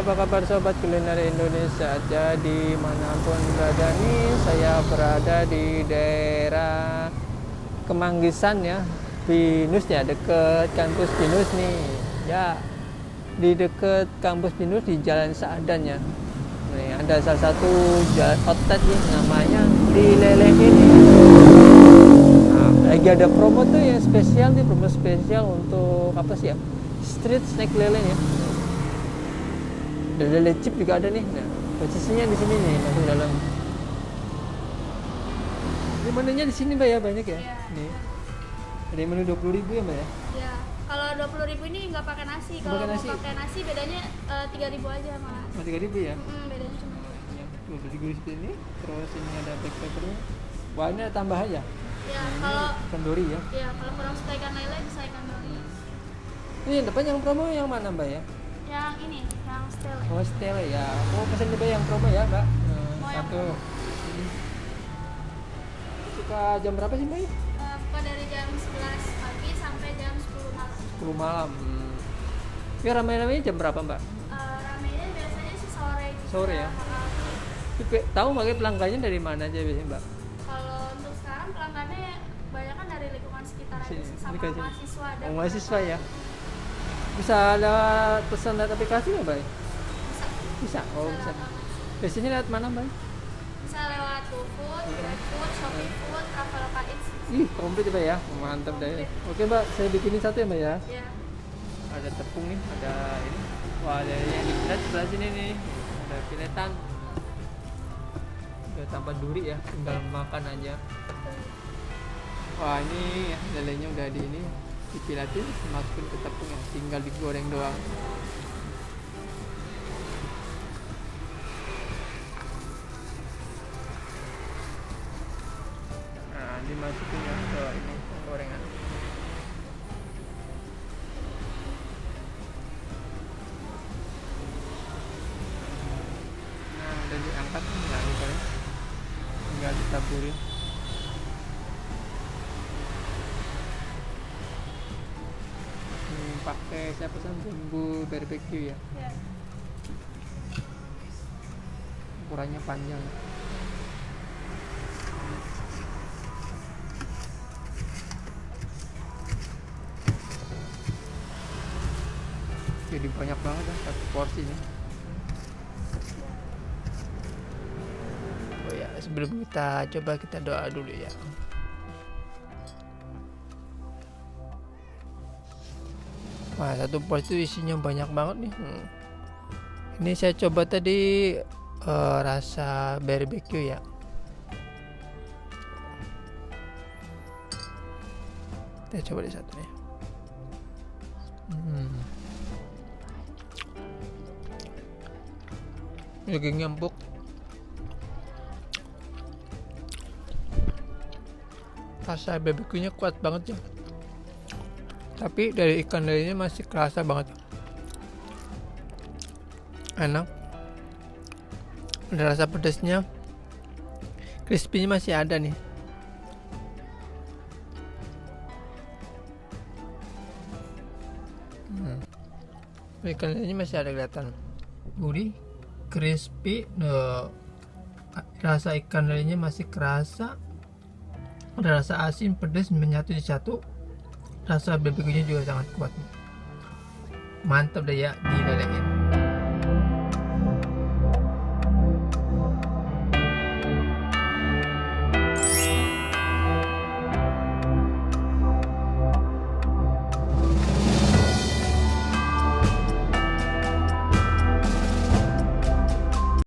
apa kabar sobat kuliner Indonesia? Jadi manapun berada nih, saya berada di daerah Kemanggisan ya, Binus ya, deket kampus Binus nih. Ya, di deket kampus Binus di Jalan Saadan ya. Nih, ada salah satu jalan outlet nih, namanya di Lele ini. Nah, lagi ada promo tuh ya spesial nih, promo spesial untuk apa sih ya? Street snack lele ya. Lele chip juga ada nih. Nah, posisinya di sini nih, masuk dalam. Ini menunya di sini Mbak ya, banyak ya? Iya. Nih. Ada menu 20.000 ya Mbak ya? Ya, kalau 20.000 ini nggak pakai nasi. Kalau Pakai mau nasi? pakai nasi bedanya 3.000 aja malah. Oh, 3.000 ya? Bedanya cuma. Ya, 20.000 di sini. Terus ini ada black peppernya. Wah, ini ada tambahan ya? Ya, Nah, kalau ini kendori ya? kalau kurang suka ikan lele bisa ikan dori. Ini yang depan yang promo yang mana Mbak ya? Yang ini, yang stele. Oh, stele ya. Oh, pesan Mbak yang promo ya Mbak? Nah, Mau yang satu. Ini. Suka jam berapa sih Mbak ya? Buka dari jam 11 pagi sampai jam 10 malam. 10 malam. Ya ramai-ramainya jam berapa Mbak? Ramenya biasanya sih sore gitu. Sore ya? Tahu pakai pelanggannya dari mana aja biasanya Mbak? Kalau untuk sekarang pelanggannya banyak kan dari lingkungan sekitar aja Sini, sih, sama ini kasih. mahasiswa ada. Oh, mahasiswa ya? Bisa ada pesan lewat aplikasi nggak Mbak? Bisa. Bisa. Oh, bisa. Lewat Biasanya lewat mana Mbak? Bisa lewat GoFood, GrabFood, ShopeeFood, Traveloka Eats. Ih, komplit ya Mbak ya? Mantap deh. Oke Mbak, saya bikinin satu ya Mbak ya? Ya. Ada tepung nih, ada ini. Wah, ada yang dipilet sebelah sini nih. Ada piletan. Udah tanpa duri ya, tinggal makan aja. Wah, ini ya, lelenya udah di ini dipilatin, masukin ke tepung ya, tinggal digoreng doang. Nah, dimasukin ya ke ini gorengan. Nah, udah diangkat tinggal digoreng, tinggal ditaburin. Ini pakai saya pesan bumbu barbecue ya, Ya. ukurannya panjang. Jadi banyak banget ya satu porsi nih. Oh ya, sebelum kita coba kita doa dulu ya. Wah, satu porsi itu isinya banyak banget nih. Ini saya coba tadi rasa barbecue ya. Kita coba di satu nih. Dagingnya empuk. Rasa barbecue-nya kuat banget ya. Tapi dari ikan lelenya masih kerasa banget. Enak. Ada rasa pedasnya. Crispy-nya masih ada nih. Ikan lelenya masih ada kelihatan. Gurih, crispy. Rasa ikan lelenya masih kerasa. Ada rasa asin, pedas menyatu di satu. Rasa barbecue-nya juga sangat kuat. Mantap deh ya di lele ini.